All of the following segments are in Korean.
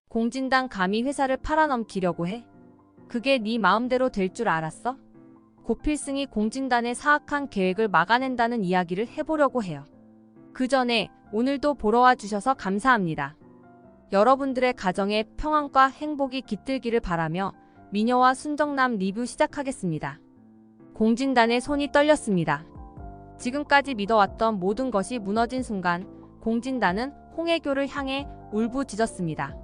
공진당 감히 회사를 팔아넘기려고 해? 그게 네 마음대로 될 줄 알았어? 고필승이 공진단의 사악한 계획을 막아낸다는 이야기를 해보려고 해요. 그 전에 오늘도 보러 와주셔서 감사합니다. 여러분들의 가정에 평안과 행복이 깃들기를 바라며 미녀와 순정남 리뷰 시작하겠습니다. 공진단의 손이 떨렸습니다. 지금까지 믿어왔던 모든 것이 무너진 순간 공진단은 홍해교를 향해 울부짖었습니다.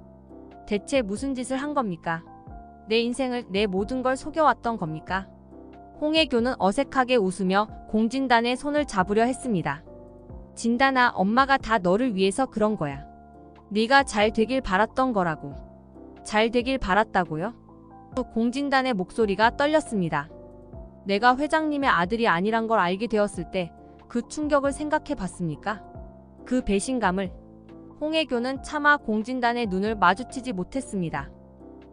대체 무슨 짓을 한 겁니까? 내 인생을, 내 모든 걸 속여왔던 겁니까? 홍해교는 어색하게 웃으며 공진단의 손을 잡으려 했습니다. 진단아, 엄마가 다 너를 위해서 그런 거야. 네가 잘 되길 바랐던 거라고. 잘 되길 바랐다고요? 공진단의 목소리가 떨렸습니다. 내가 회장님의 아들이 아니란 걸 알게 되었을 때 그 충격을 생각해 봤습니까? 그 배신감을. 홍해교는 차마 공진단의 눈을 마주치지 못했습니다.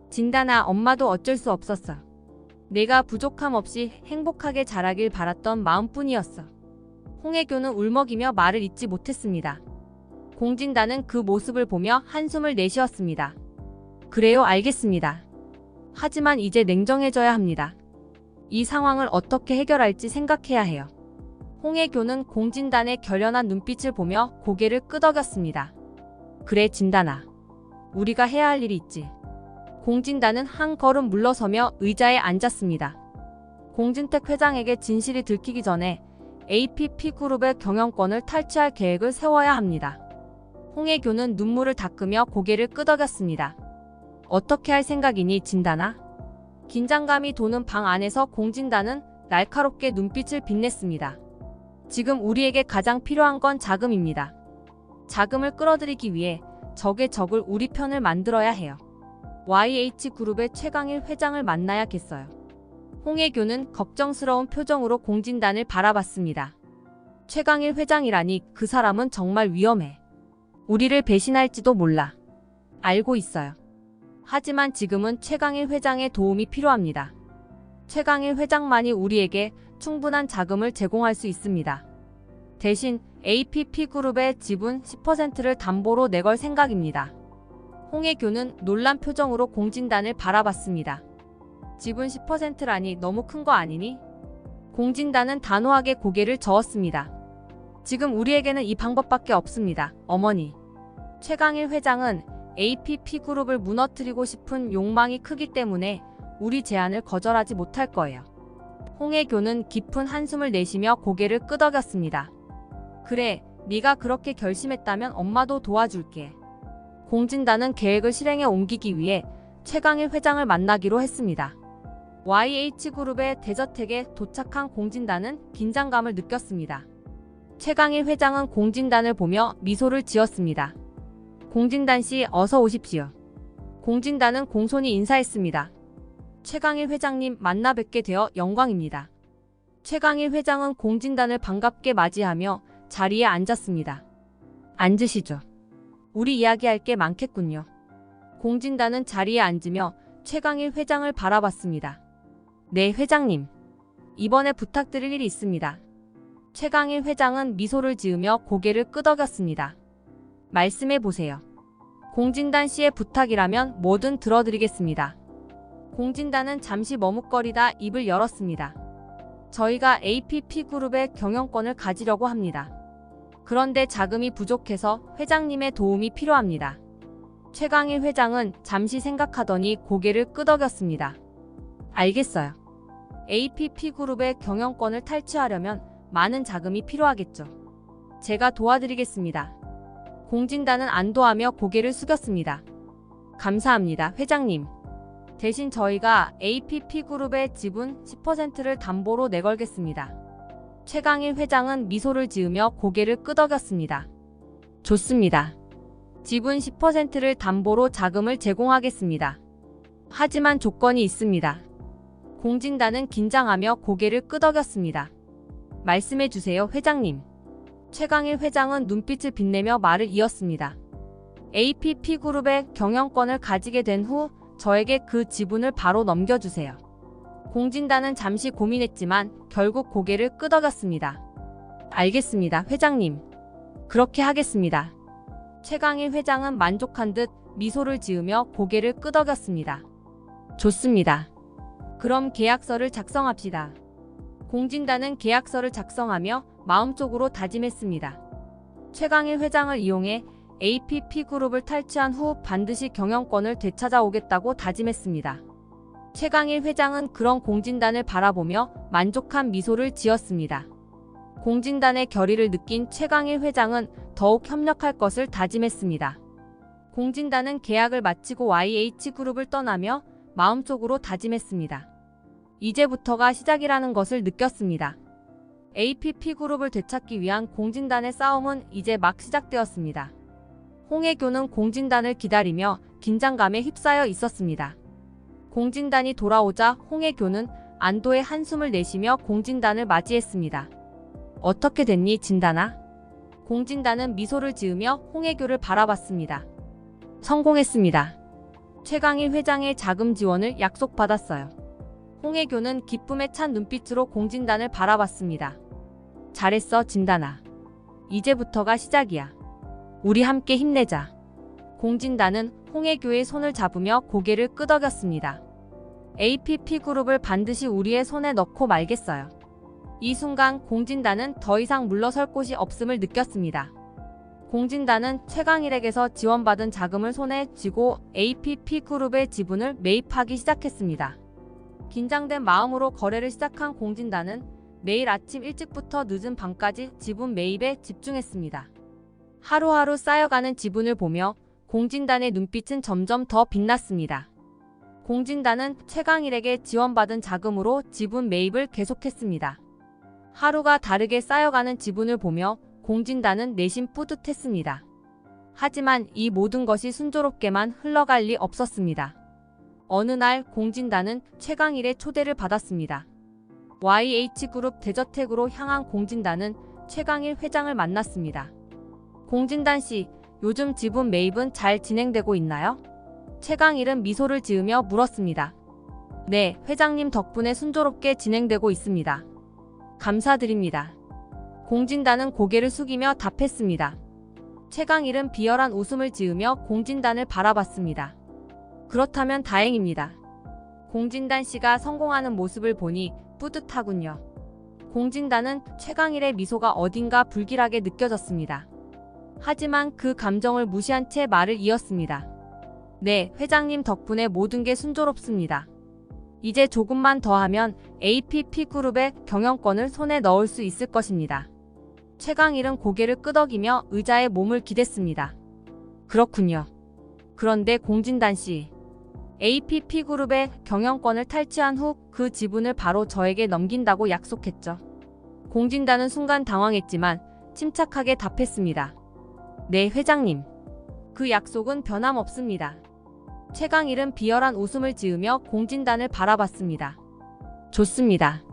진단아, 엄마도 어쩔 수 없었어. 내가 부족함 없이 행복하게 자라길 바랐던 마음뿐이었어. 홍해교는 울먹이며 말을 잇지 못했습니다. 공진단은 그 모습을 보며 한숨을 내쉬었습니다. 그래요, 알겠습니다. 하지만 이제 냉정해져야 합니다. 이 상황을 어떻게 해결할지 생각해야 해요. 홍해교는 공진단의 결연한 눈빛을 보며 고개를 끄덕였습니다. 그래, 진단아. 우리가 해야 할 일이 있지. 공진단은 한 걸음 물러서며 의자에 앉았습니다. 공진택 회장에게 진실이 들키기 전에 APP그룹의 경영권을 탈취할 계획을 세워야 합니다. 홍해교는 눈물을 닦으며 고개를 끄덕였습니다. 어떻게 할 생각이니, 진단아? 긴장감이 도는 방 안에서 공진단은 날카롭게 눈빛을 빛냈습니다. 지금 우리에게 가장 필요한 건 자금입니다. 자금을 끌어들이기 위해 적의 적을 우리 편을 만들어야 해요. YH그룹의 최강일 회장을 만나야겠어요. 홍해교는 걱정스러운 표정으로 공진단을 바라봤습니다. 최강일 회장이라니, 그 사람은 정말 위험해. 우리를 배신할지도 몰라. 알고 있어요. 하지만 지금은 최강일 회장의 도움이 필요합니다. 최강일 회장만이 우리에게 충분한 자금을 제공할 수 있습니다. 대신 APP그룹의 지분 10%를 담보로 내걸 생각입니다. 홍해교는 놀란 표정으로 공진단을 바라봤습니다. 지분 10%라니 너무 큰 거 아니니? 공진단은 단호하게 고개를 저었습니다. 지금 우리에게는 이 방법밖에 없습니다, 어머니. 최강일 회장은 APP그룹을 무너뜨리고 싶은 욕망이 크기 때문에 우리 제안을 거절하지 못할 거예요. 홍해교는 깊은 한숨을 내쉬며 고개를 끄덕였습니다. 그래, 네가 그렇게 결심했다면 엄마도 도와줄게. 공진단은 계획을 실행에 옮기기 위해 최강일 회장을 만나기로 했습니다. YH그룹의 대저택에 도착한 공진단은 긴장감을 느꼈습니다. 최강일 회장은 공진단을 보며 미소를 지었습니다. 공진단 씨, 어서 오십시오. 공진단은 공손히 인사했습니다. 최강일 회장님, 만나 뵙게 되어 영광입니다. 최강일 회장은 공진단을 반갑게 맞이하며 자리에 앉았습니다. 앉으시죠. 우리 이야기할 게 많겠군요. 공진단은 자리에 앉으며 최강일 회장을 바라봤습니다. 네, 회장님. 이번에 부탁드릴 일이 있습니다. 최강일 회장은 미소를 지으며 고개를 끄덕였습니다. 말씀해 보세요. 공진단 씨의 부탁이라면 뭐든 들어드리겠습니다. 공진단은 잠시 머뭇거리다 입을 열었습니다. 저희가 APP그룹의 경영권을 가지려고 합니다. 그런데 자금이 부족해서 회장님의 도움이 필요합니다. 최강일 회장은 잠시 생각하더니 고개를 끄덕였습니다. 알겠어요. APP그룹의 경영권을 탈취하려면 많은 자금이 필요하겠죠. 제가 도와드리겠습니다. 공진단은 안도하며 고개를 숙였습니다. 감사합니다, 회장님. 대신 저희가 APP그룹의 지분 10%를 담보로 내걸겠습니다. 최강일 회장은 미소를 지으며 고개를 끄덕였습니다. 좋습니다. 지분 10%를 담보로 자금을 제공하겠습니다. 하지만 조건이 있습니다. 공진단은 긴장하며 고개를 끄덕였습니다. 말씀해 주세요, 회장님. 최강일 회장은 눈빛을 빛내며 말을 이었습니다. APP그룹의 경영권을 가지게 된 후 저에게 그 지분을 바로 넘겨주세요. 공진단은 잠시 고민했지만 결국 고개를 끄덕였습니다. 알겠습니다, 회장님. 그렇게 하겠습니다. 최강일 회장은 만족한 듯 미소를 지으며 고개를 끄덕였습니다. 좋습니다. 그럼 계약서를 작성합시다. 공진단은 계약서를 작성하며 마음속으로 다짐했습니다. 최강일 회장을 이용해 APP그룹을 탈취한 후 반드시 경영권을 되찾아오겠다고 다짐했습니다. 최강일 회장은 그런 공진단을 바라보며 만족한 미소를 지었습니다. 공진단의 결의를 느낀 최강일 회장은 더욱 협력할 것을 다짐했습니다. 공진단은 계약을 마치고 YH그룹을 떠나며 마음속으로 다짐했습니다. 이제부터가 시작이라는 것을 느꼈습니다. APP그룹을 되찾기 위한 공진단의 싸움은 이제 막 시작되었습니다. 홍혜교는 공진단을 기다리며 긴장감에 휩싸여 있었습니다. 공진단이 돌아오자 홍혜교는 안도의 한숨을 내쉬며 공진단을 맞이했습니다. 어떻게 됐니, 진단아? 공진단은 미소를 지으며 홍혜교를 바라봤습니다. 성공했습니다. 최강일 회장의 자금 지원을 약속받았어요. 홍혜교는 기쁨에 찬 눈빛으로 공진단을 바라봤습니다. 잘했어, 진단아. 이제부터가 시작이야. 우리 함께 힘내자. 공진단은 홍혜교의 손을 잡으며 고개를 끄덕였습니다. APP그룹을 반드시 우리의 손에 넣고 말겠어요. 이 순간 공진단은 더 이상 물러설 곳이 없음을 느꼈습니다. 공진단은 최강일에게서 지원받은 자금을 손에 쥐고 APP그룹의 지분을 매입하기 시작했습니다. 긴장된 마음으로 거래를 시작한 공진단은 매일 아침 일찍부터 늦은 밤까지 지분 매입에 집중했습니다. 하루하루 쌓여가는 지분을 보며 공진단의 눈빛은 점점 더 빛났습니다. 공진단은 최강일에게 지원받은 자금으로 지분 매입을 계속했습니다. 하루가 다르게 쌓여가는 지분을 보며 공진단은 내심 뿌듯했습니다. 하지만 이 모든 것이 순조롭게만 흘러갈 리 없었습니다. 어느 날 공진단은 최강일의 초대를 받았습니다. YH그룹 대저택으로 향한 공진단은 최강일 회장을 만났습니다. 공진단 씨, 요즘 지분 매입은 잘 진행되고 있나요? 최강일은 미소를 지으며 물었습니다. 네, 회장님 덕분에 순조롭게 진행되고 있습니다. 감사드립니다. 공진단은 고개를 숙이며 답했습니다. 최강일은 비열한 웃음을 지으며 공진단을 바라봤습니다. 그렇다면 다행입니다. 공진단 씨가 성공하는 모습을 보니 뿌듯하군요. 공진단은 최강일의 미소가 어딘가 불길하게 느껴졌습니다. 하지만 그 감정을 무시한 채 말을 이었습니다. 네, 회장님 덕분에 모든 게 순조롭습니다. 이제 조금만 더 하면 APP그룹의 경영권을 손에 넣을 수 있을 것입니다. 최강일은 고개를 끄덕이며 의자에 몸을 기댔습니다. 그렇군요. 그런데 공진단 씨, APP그룹의 경영권을 탈취한 후 그 지분을 바로 저에게 넘긴다고 약속했죠. 공진단은 순간 당황했지만 침착하게 답했습니다. 네, 회장님. 그 약속은 변함없습니다. 최강일은 비열한 웃음을 지으며 공진단을 바라봤습니다. 좋습니다.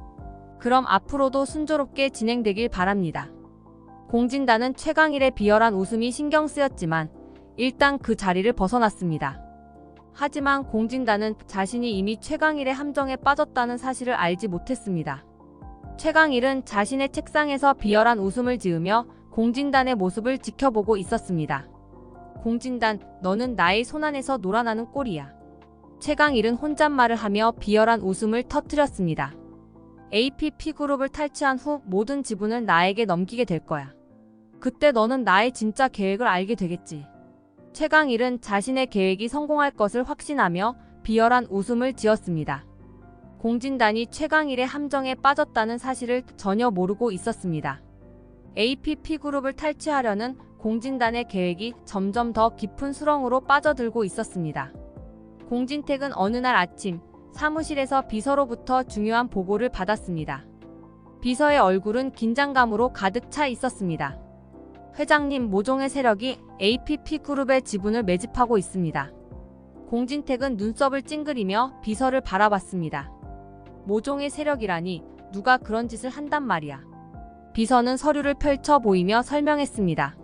그럼 앞으로도 순조롭게 진행되길 바랍니다. 공진단은 최강일의 비열한 웃음이 신경 쓰였지만 일단 그 자리를 벗어났습니다. 하지만 공진단은 자신이 이미 최강일의 함정에 빠졌다는 사실을 알지 못했습니다. 최강일은 자신의 책상에서 비열한 웃음을 지으며 공진단의 모습을 지켜보고 있었습니다. 공진단, 너는 나의 손안에서 놀아나는 꼴이야. 최강일은 혼잣말을 하며 비열한 웃음을 터뜨렸습니다. APP그룹을 탈취한 후 모든 지분을 나에게 넘기게 될 거야. 그때 너는 나의 진짜 계획을 알게 되겠지. 최강일은 자신의 계획이 성공할 것을 확신하며 비열한 웃음을 지었습니다. 공진단이 최강일의 함정에 빠졌다는 사실을 전혀 모르고 있었습니다. APP그룹을 탈취하려는 공진단의 계획이 점점 더 깊은 수렁으로 빠져들고 있었습니다. 공진택은 어느 날 아침 사무실에서 비서로부터 중요한 보고를 받았습니다. 비서의 얼굴은 긴장감으로 가득 차 있었습니다. 회장님, 모종의 세력이 APP그룹의 지분을 매집하고 있습니다. 공진택은 눈썹을 찡그리며 비서를 바라봤습니다. 모종의 세력이라니 누가 그런 짓을 한단 말이야. 비서는 서류를 펼쳐 보이며 설명했습니다.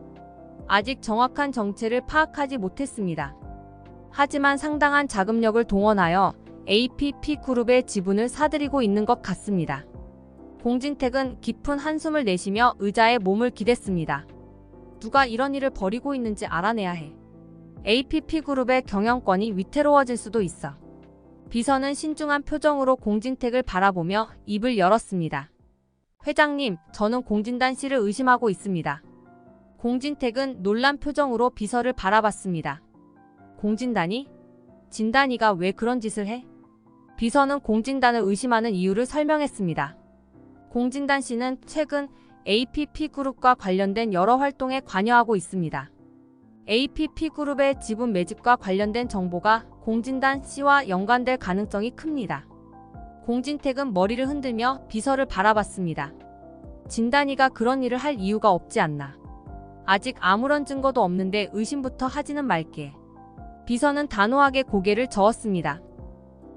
아직 정확한 정체를 파악하지 못했습니다. 하지만 상당한 자금력을 동원하여 APP그룹의 지분을 사들이고 있는 것 같습니다. 공진택은 깊은 한숨을 내쉬며 의자에 몸을 기댔습니다. 누가 이런 일을 벌이고 있는지 알아내야 해. APP그룹의 경영권이 위태로워질 수도 있어. 비서는 신중한 표정으로 공진택을 바라보며 입을 열었습니다. 회장님, 저는 공진단 씨를 의심하고 있습니다. 공진택은 놀란 표정으로 비서를 바라봤습니다. 공진단이? 진단이가 왜 그런 짓을 해? 비서는 공진단을 의심하는 이유를 설명했습니다. 공진단 씨는 최근 APP그룹과 관련된 여러 활동에 관여하고 있습니다. APP그룹의 지분 매집과 관련된 정보가 공진단 씨와 연관될 가능성이 큽니다. 공진택은 머리를 흔들며 비서를 바라봤습니다. 진단이가 그런 일을 할 이유가 없지 않나. 아직 아무런 증거도 없는데 의심부터 하지는 말게. 비서는 단호하게 고개를 저었습니다.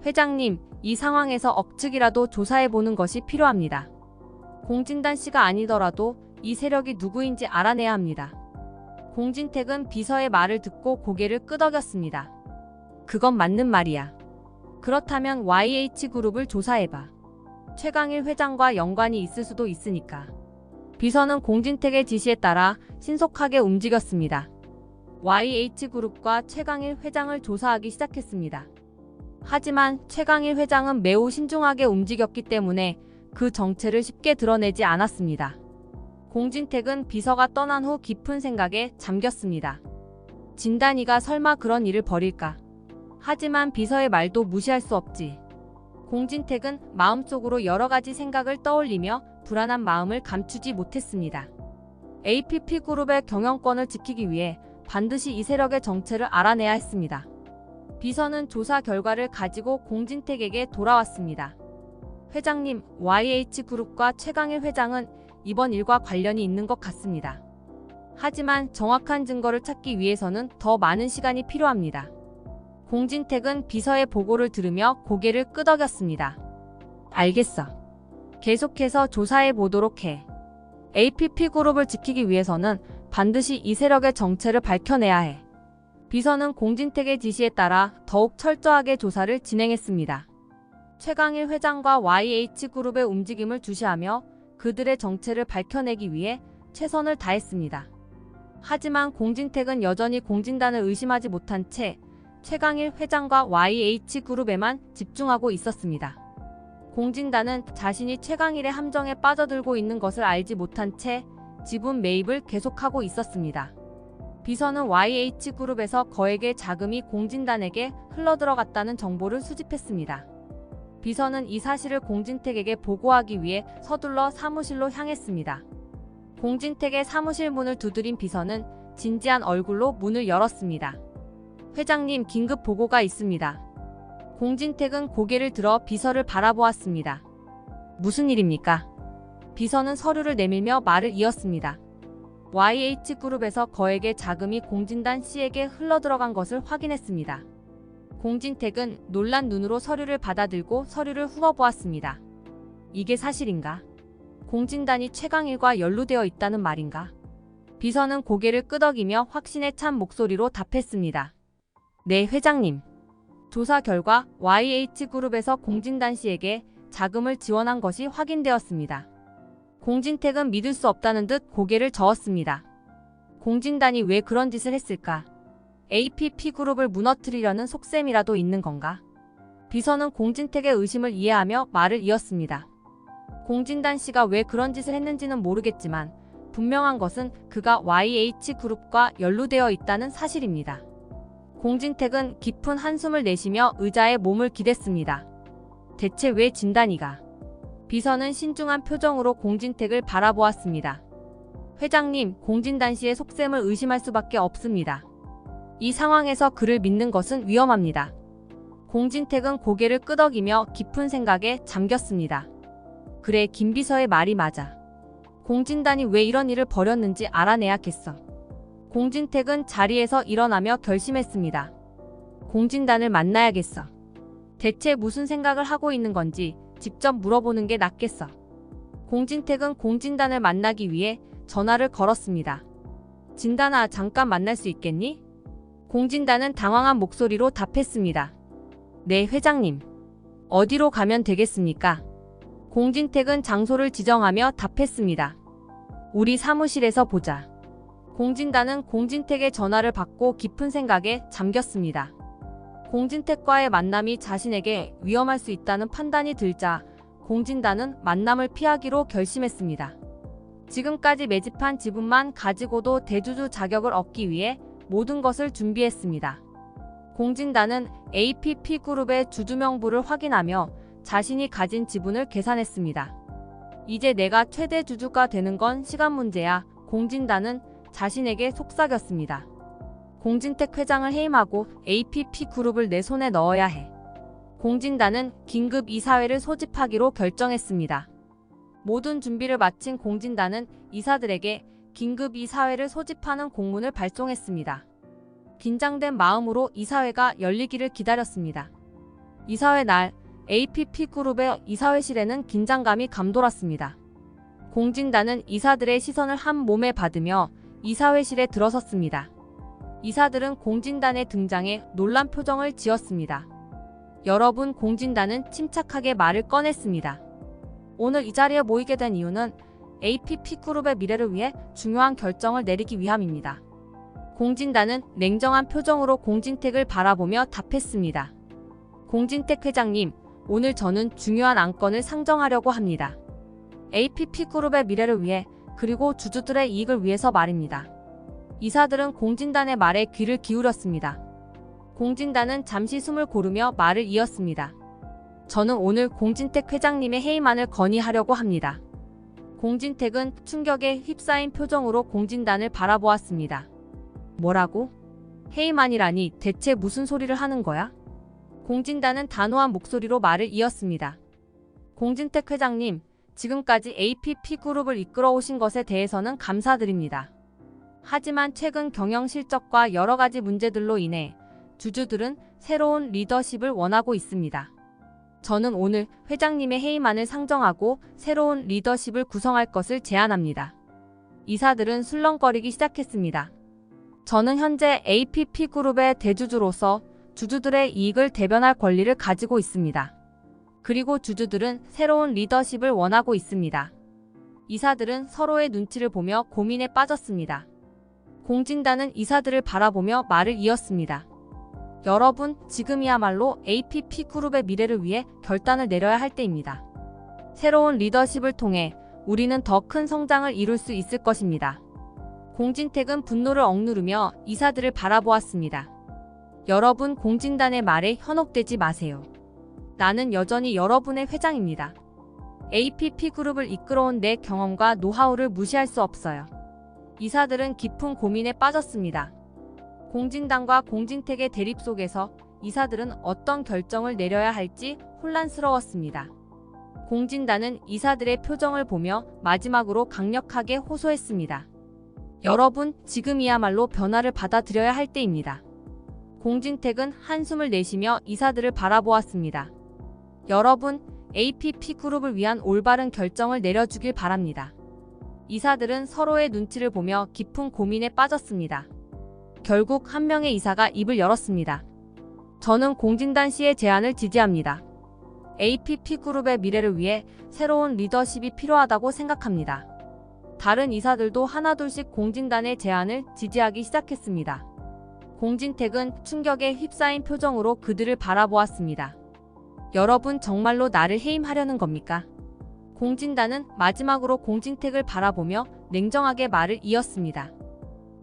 회장님, 이 상황에서 억측이라도 조사해보는 것이 필요합니다. 공진단 씨가 아니더라도 이 세력이 누구인지 알아내야 합니다. 공진택은 비서의 말을 듣고 고개를 끄덕였습니다. 그건 맞는 말이야. 그렇다면 YH그룹을 조사해봐. 최강일 회장과 연관이 있을 수도 있으니까. 비서는 공진택의 지시에 따라 신속하게 움직였습니다. YH그룹과 최강일 회장을 조사하기 시작했습니다. 하지만 최강일 회장은 매우 신중하게 움직였기 때문에 그 정체를 쉽게 드러내지 않았습니다. 공진택은 비서가 떠난 후 깊은 생각에 잠겼습니다. 진단이가 설마 그런 일을 벌일까? 하지만 비서의 말도 무시할 수 없지. 공진택은 마음속으로 여러 가지 생각을 떠올리며 불안한 마음을 감추지 못했습니다. APP그룹의 경영권을 지키기 위해 반드시 이 세력의 정체를 알아내야 했습니다. 비서는 조사 결과를 가지고 공진택에게 돌아왔습니다. 회장님, YH그룹과 최강일 회장은 이번 일과 관련이 있는 것 같습니다. 하지만 정확한 증거를 찾기 위해서는 더 많은 시간이 필요합니다. 공진택은 비서의 보고를 들으며 고개를 끄덕였습니다. 알겠어. 계속해서 조사해 보도록 해. APP그룹을 지키기 위해서는 반드시 이 세력의 정체를 밝혀내야 해. 비서는 공진택의 지시에 따라 더욱 철저하게 조사를 진행했습니다. 최강일 회장과 YH그룹의 움직임을 주시하며 그들의 정체를 밝혀내기 위해 최선을 다했습니다. 하지만 공진택은 여전히 공진단을 의심하지 못한 채 최강일 회장과 YH그룹에만 집중하고 있었습니다. 공진단은 자신이 최강일의 함정에 빠져들고 있는 것을 알지 못한 채 지분 매입을 계속하고 있었습니다. 비서는 YH그룹에서 거액의 자금이 공진단에게 흘러들어갔다는 정보를 수집했습니다. 비서는 이 사실을 공진택에게 보고하기 위해 서둘러 사무실로 향했습니다. 공진택의 사무실 문을 두드린 비서는 진지한 얼굴로 문을 열었습니다. 회장님, 긴급 보고가 있습니다. 공진택은 고개를 들어 비서를 바라보았습니다. 무슨 일입니까? 비서는 서류를 내밀며 말을 이었습니다. YH그룹에서 거액의 자금이 공진단 씨에게 흘러들어간 것을 확인했습니다. 공진택은 놀란 눈으로 서류를 받아들고 서류를 훑어보았습니다. 이게 사실인가? 공진단이 최강일과 연루되어 있다는 말인가? 비서는 고개를 끄덕이며 확신에 찬 목소리로 답했습니다. 네, 회장님. 조사 결과 YH그룹에서 공진단 씨에게 자금을 지원한 것이 확인되었습니다. 공진택은 믿을 수 없다는 듯 고개를 저었습니다. 공진단이 왜 그런 짓을 했을까? APP그룹을 무너뜨리려는 속셈이라도 있는 건가? 비서는 공진택의 의심을 이해하며 말을 이었습니다. 공진단 씨가 왜 그런 짓을 했는지는 모르겠지만 분명한 것은 그가 YH그룹과 연루되어 있다는 사실입니다. 공진택은 깊은 한숨을 내쉬며 의자에 몸을 기댔습니다. 대체 왜 진단이가? 비서는 신중한 표정으로 공진택을 바라보았습니다. 회장님, 공진단 씨의 속셈을 의심할 수밖에 없습니다. 이 상황에서 그를 믿는 것은 위험합니다. 공진택은 고개를 끄덕이며 깊은 생각에 잠겼습니다. 그래, 김 비서의 말이 맞아. 공진단이 왜 이런 일을 벌였는지 알아내야겠어. 공진택은 자리에서 일어나며 결심했습니다. 공진단을 만나야겠어. 대체 무슨 생각을 하고 있는 건지 직접 물어보는 게 낫겠어. 공진택은 공진단을 만나기 위해 전화를 걸었습니다. 진단아, 잠깐 만날 수 있겠니? 공진단은 당황한 목소리로 답했습니다. 네, 회장님. 어디로 가면 되겠습니까? 공진택은 장소를 지정하며 답했습니다. 우리 사무실에서 보자. 공진단은 공진택의 전화를 받고 깊은 생각에 잠겼습니다. 공진택과의 만남이 자신에게 위험할 수 있다는 판단이 들자 공진단은 만남을 피하기로 결심했습니다. 지금까지 매집한 지분만 가지고도 대주주 자격을 얻기 위해 모든 것을 준비했습니다. 공진단은 APP그룹의 주주 명부를 확인하며 자신이 가진 지분을 계산했습니다. 이제 내가 최대 주주가 되는 건 시간 문제야. 공진단은 자신에게 속삭였습니다. 공진택 회장을 해임하고 APP그룹을 내 손에 넣어야 해. 공진단은 긴급 이사회를 소집하기로 결정했습니다. 모든 준비를 마친 공진단은 이사들에게 긴급 이사회를 소집하는 공문을 발송했습니다. 긴장된 마음으로 이사회가 열리기를 기다렸습니다. 이사회 날 APP그룹의 이사회실에는 긴장감이 감돌았습니다. 공진단은 이사들의 시선을 한 몸에 받으며 이사회실에 들어섰습니다. 이사들은 공진단의 등장에 놀란 표정을 지었습니다. 여러분, 공진단은 침착하게 말을 꺼냈습니다. 오늘 이 자리에 모이게 된 이유는 APP그룹의 미래를 위해 중요한 결정을 내리기 위함입니다. 공진단은 냉정한 표정으로 공진택을 바라보며 답했습니다. 공진택 회장님, 오늘 저는 중요한 안건을 상정하려고 합니다. APP그룹의 미래를 위해, 그리고 주주들의 이익을 위해서 말입니다. 이사들은 공진단의 말에 귀를 기울였습니다. 공진단은 잠시 숨을 고르며 말을 이었습니다. 저는 오늘 공진택 회장님의 해임안을 건의하려고 합니다. 공진택은 충격에 휩싸인 표정으로 공진단을 바라보았습니다. 뭐라고? 해임안이라니 대체 무슨 소리를 하는 거야? 공진단은 단호한 목소리로 말을 이었습니다. 공진택 회장님, 지금까지 APP그룹을 이끌어 오신 것에 대해서는 감사드립니다. 하지만 최근 경영 실적과 여러 가지 문제들로 인해 주주들은 새로운 리더십을 원하고 있습니다. 저는 오늘 회장님의 해임안을 상정하고 새로운 리더십을 구성할 것을 제안합니다. 이사들은 술렁거리기 시작했습니다. 저는 현재 APP그룹의 대주주로서 주주들의 이익을 대변할 권리를 가지고 있습니다. 그리고 주주들은 새로운 리더십을 원하고 있습니다. 이사들은 서로의 눈치를 보며 고민에 빠졌습니다. 공진단은 이사들을 바라보며 말을 이었습니다. 여러분, 지금이야말로 APP그룹의 미래를 위해 결단을 내려야 할 때입니다. 새로운 리더십을 통해 우리는 더 큰 성장을 이룰 수 있을 것입니다. 공진택은 분노를 억누르며 이사들을 바라보았습니다. 여러분, 공진단의 말에 현혹되지 마세요. 나는 여전히 여러분의 회장입니다. APP그룹을 이끌어온 내 경험과 노하우를 무시할 수 없어요. 이사들은 깊은 고민에 빠졌습니다. 공진단과 공진택의 대립 속에서 이사들은 어떤 결정을 내려야 할지 혼란스러웠습니다. 공진단은 이사들의 표정을 보며 마지막으로 강력하게 호소했습니다. 여러분, 지금이야말로 변화를 받아들여야 할 때입니다. 공진택은 한숨을 내쉬며 이사들을 바라보았습니다. 여러분, APP그룹을 위한 올바른 결정을 내려주길 바랍니다. 이사들은 서로의 눈치를 보며 깊은 고민에 빠졌습니다. 결국 한 명의 이사가 입을 열었습니다. 저는 공진단 씨의 제안을 지지합니다. APP그룹의 미래를 위해 새로운 리더십이 필요하다고 생각합니다. 다른 이사들도 하나둘씩 공진단의 제안을 지지하기 시작했습니다. 공진택은 충격에 휩싸인 표정으로 그들을 바라보았습니다. 여러분, 정말로 나를 해임하려는 겁니까? 공진단은 마지막으로 공진택을 바라보며 냉정하게 말을 이었습니다.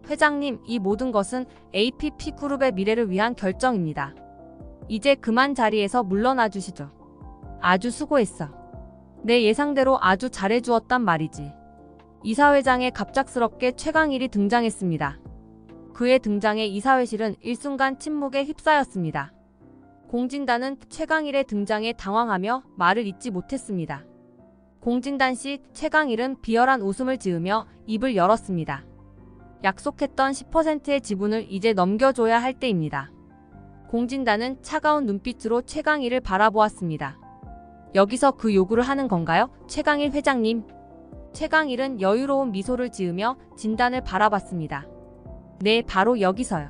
회장님, 이 모든 것은 APP그룹의 미래를 위한 결정입니다. 이제 그만 자리에서 물러나 주시죠. 아주 수고했어. 내 예상대로 아주 잘해주었단 말이지. 이사회장에 갑작스럽게 최강일이 등장했습니다. 그의 등장에 이사회실은 일순간 침묵에 휩싸였습니다. 공진단은 최강일의 등장에 당황하며 말을 잇지 못했습니다. 공진단 씨, 최강일은 비열한 웃음을 지으며 입을 열었습니다. 약속했던 10%의 지분을 이제 넘겨줘야 할 때입니다. 공진단은 차가운 눈빛으로 최강일을 바라보았습니다. 여기서 그 요구를 하는 건가요? 최강일 회장님. 최강일은 여유로운 미소를 지으며 진단을 바라봤습니다. 네, 바로 여기서요.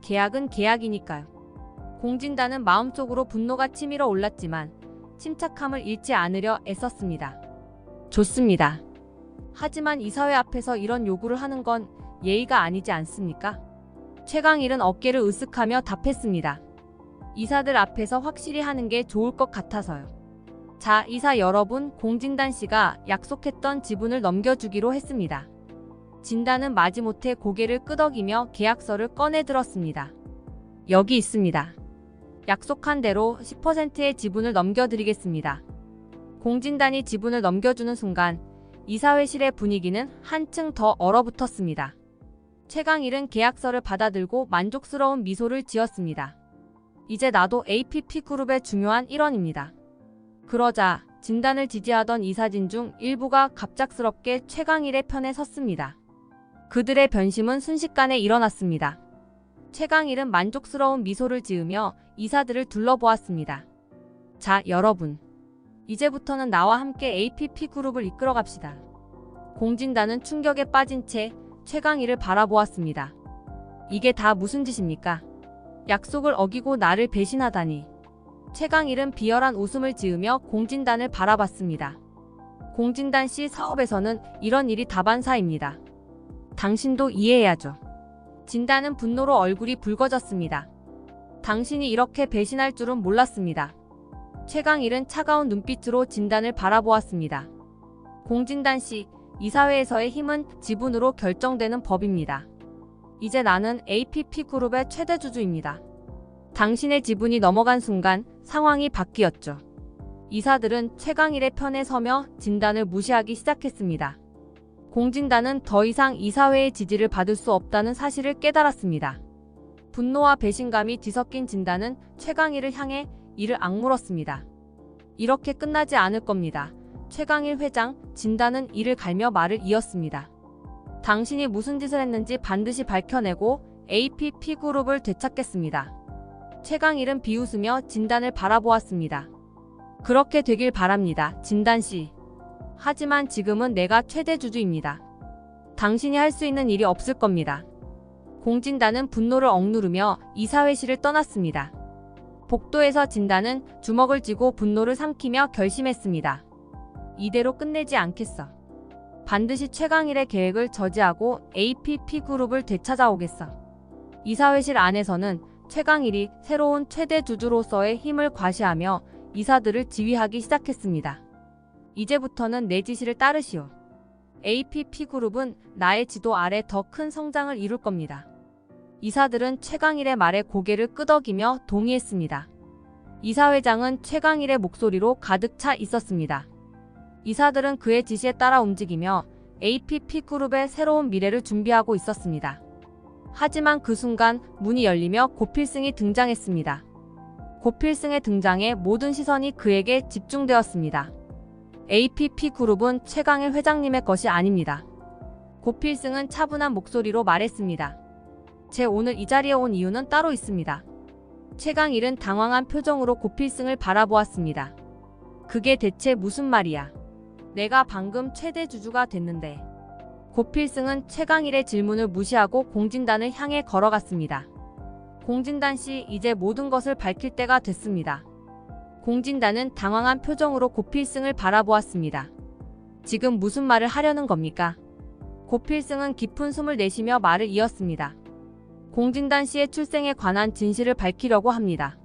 계약은 계약이니까요. 공진단은 마음속으로 분노가 치밀어 올랐지만 침착함을 잃지 않으려 애썼습니다. 좋습니다. 하지만 이사회 앞에서 이런 요구를 하는 건 예의가 아니지 않습니까? 최강일은 어깨를 으쓱하며 답했습니다. 이사들 앞에서 확실히 하는 게 좋을 것 같아서요. 자, 이사 여러분, 공진단 씨가 약속했던 지분을 넘겨주기로 했습니다. 진단은 마지못해 고개를 끄덕이며 계약서를 꺼내 들었습니다. 여기 있습니다. 약속한 대로 10%의 지분을 넘겨드리겠습니다. 공진단이 지분을 넘겨주는 순간 이사회실의 분위기는 한층 더 얼어붙었습니다. 최강일은 계약서를 받아들고 만족스러운 미소를 지었습니다. 이제 나도 APP그룹의 중요한 일원입니다. 그러자 진단을 지지하던 이사진 중 일부가 갑작스럽게 최강일의 편에 섰습니다. 그들의 변심은 순식간에 일어났습니다. 최강일은 만족스러운 미소를 지으며 이사들을 둘러보았습니다. 자, 여러분. 이제부터는 나와 함께 APP그룹을 이끌어 갑시다. 공진단은 충격에 빠진 채 최강일을 바라보았습니다. 이게 다 무슨 짓입니까? 약속을 어기고 나를 배신하다니. 최강일은 비열한 웃음을 지으며 공진단을 바라봤습니다. 공진단 씨 사업에서는 이런 일이 다반사입니다. 당신도 이해해야죠. 진단은 분노로 얼굴이 붉어졌습니다. 당신이 이렇게 배신할 줄은 몰랐습니다. 최강일은 차가운 눈빛으로 진단을 바라보았습니다. 공진단 씨, 이사회에서의 힘은 지분으로 결정되는 법입니다. 이제 나는 APP그룹의 최대 주주입니다. 당신의 지분이 넘어간 순간 상황이 바뀌었죠. 이사들은 최강일의 편에 서며 진단을 무시하기 시작했습니다. 공진단은 더 이상 이사회의 지지를 받을 수 없다는 사실을 깨달았습니다. 분노와 배신감이 뒤섞인 진단은 최강일을 향해 이를 악물었습니다. 이렇게 끝나지 않을 겁니다. 최강일 회장, 진단은 이를 갈며 말을 이었습니다. 당신이 무슨 짓을 했는지 반드시 밝혀내고 APP그룹을 되찾겠습니다. 최강일은 비웃으며 진단을 바라보았습니다. 그렇게 되길 바랍니다, 진단씨. 하지만 지금은 내가 최대 주주입니다. 당신이 할 수 있는 일이 없을 겁니다. 공진단은 분노를 억누르며 이사회실을 떠났습니다. 복도에서 진단은 주먹을 쥐고 분노를 삼키며 결심했습니다. 이대로 끝내지 않겠어. 반드시 최강일의 계획을 저지하고 APP그룹을 되찾아오겠어. 이사회실 안에서는 최강일이 새로운 최대 주주로서의 힘을 과시하며 이사들을 지휘하기 시작했습니다. 이제부터는 내 지시를 따르시오. APP그룹은 나의 지도 아래 더 큰 성장을 이룰 겁니다. 이사들은 최강일의 말에 고개를 끄덕이며 동의했습니다. 이사회장은 최강일의 목소리로 가득 차 있었습니다. 이사들은 그의 지시에 따라 움직이며 APP그룹의 새로운 미래를 준비하고 있었습니다. 하지만 그 순간 문이 열리며 고필승이 등장했습니다. 고필승의 등장에 모든 시선이 그에게 집중되었습니다. APP그룹은 최강일 회장님의 것이 아닙니다. 고필승은 차분한 목소리로 말했습니다. 제 오늘 이 자리에 온 이유는 따로 있습니다. 최강일은 당황한 표정으로 고필승을 바라보았습니다. 그게 대체 무슨 말이야? 내가 방금 최대 주주가 됐는데. 고필승은 최강일의 질문을 무시하고 공진단을 향해 걸어갔습니다. 공진단 씨, 이제 모든 것을 밝힐 때가 됐습니다. 공진단은 당황한 표정으로 고필승을 바라보았습니다. 지금 무슨 말을 하려는 겁니까? 고필승은 깊은 숨을 내쉬며 말을 이었습니다. 공진단 씨의 출생에 관한 진실을 밝히려고 합니다.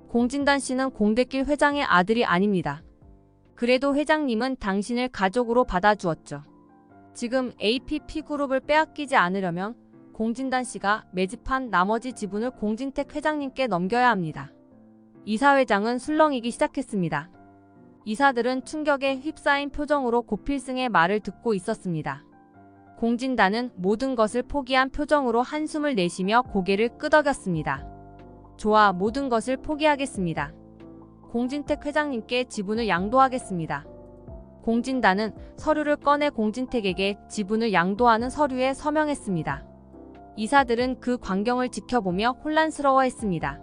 공진단 씨는 공대길 회장의 아들이 아닙니다. 그래도 회장님은 당신을 가족으로 받아주었죠. 지금 APP그룹을 빼앗기지 않으려면 공진단 씨가 매집한 나머지 지분을 공진택 회장님께 넘겨야 합니다. 이사회장은 술렁이기 시작했습니다. 이사들은 충격에 휩싸인 표정으로 고필승의 말을 듣고 있었습니다. 공진단은 모든 것을 포기한 표정으로 한숨을 내쉬며 고개를 끄덕였습니다. 좋아, 모든 것을 포기하겠습니다. 공진택 회장님께 지분을 양도하겠습니다. 공진단은 서류를 꺼내 공진택에게 지분을 양도하는 서류에 서명했습니다. 이사들은 그 광경을 지켜보며 혼란스러워했습니다.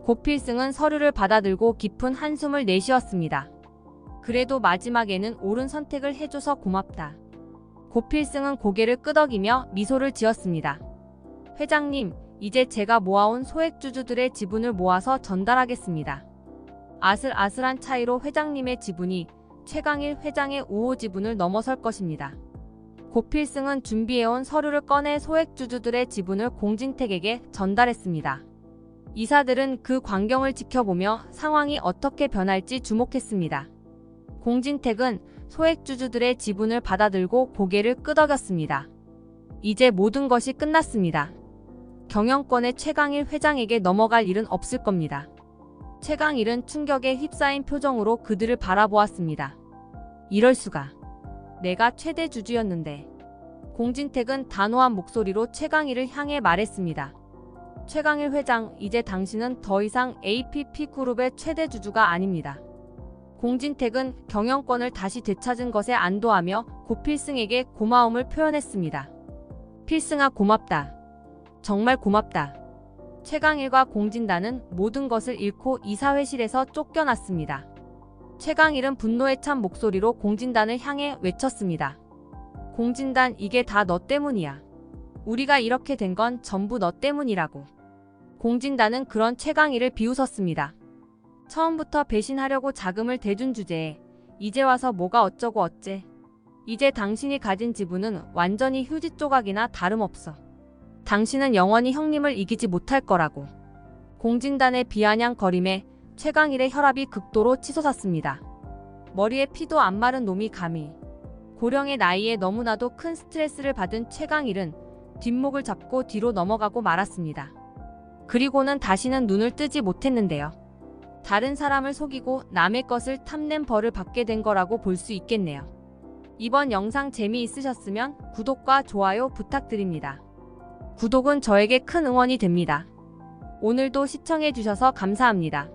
고필승은 서류를 받아들고 깊은 한숨을 내쉬었습니다. 그래도 마지막에는 옳은 선택을 해줘서 고맙다. 고필승은 고개를 끄덕이며 미소를 지었습니다. 회장님, 이제 제가 모아온 소액주주들의 지분을 모아서 전달하겠습니다. 아슬아슬한 차이로 회장님의 지분이 최강일 회장의 우호 지분을 넘어설 것입니다. 고필승은 준비해온 서류를 꺼내 소액주주들의 지분을 공진택에게 전달했습니다. 이사들은 그 광경을 지켜보며 상황이 어떻게 변할지 주목했습니다. 공진택은 소액주주들의 지분을 받아들고 고개를 끄덕였습니다. 이제 모든 것이 끝났습니다. 경영권의 최강일 회장에게 넘어갈 일은 없을 겁니다. 최강일은 충격에 휩싸인 표정으로 그들을 바라보았습니다. 이럴 수가. 내가 최대 주주였는데. 공진택은 단호한 목소리로 최강일을 향해 말했습니다. 최강일 회장, 이제 당신은 더 이상 APP그룹의 최대 주주가 아닙니다. 공진택은 경영권을 다시 되찾은 것에 안도하며 고필승에게 고마움을 표현했습니다. 필승아, 고맙다. 정말 고맙다. 최강일과 공진단은 모든 것을 잃고 이사회실에서 쫓겨났습니다. 최강일은 분노에 찬 목소리로 공진단을 향해 외쳤습니다. 공진단, 이게 다 너 때문이야. 우리가 이렇게 된 건 전부 너 때문이라고. 공진단은 그런 최강일을 비웃었습니다. 처음부터 배신하려고 자금을 대준 주제에 이제 와서 뭐가 어쩌고 어째. 이제 당신이 가진 지분은 완전히 휴지 조각이나 다름없어. 당신은 영원히 형님을 이기지 못할 거라고. 공진단의 비아냥거림에 최강일의 혈압이 극도로 치솟았습니다. 머리에 피도 안 마른 놈이 감히. 고령의 나이에 너무나도 큰 스트레스를 받은 최강일은 뒷목을 잡고 뒤로 넘어가고 말았습니다. 그리고는 다시는 눈을 뜨지 못했는데요. 다른 사람을 속이고 남의 것을 탐낸 벌을 받게 된 거라고 볼 수 있겠네요. 이번 영상 재미있으셨으면 구독과 좋아요 부탁드립니다. 구독은 저에게 큰 응원이 됩니다. 오늘도 시청해주셔서 감사합니다.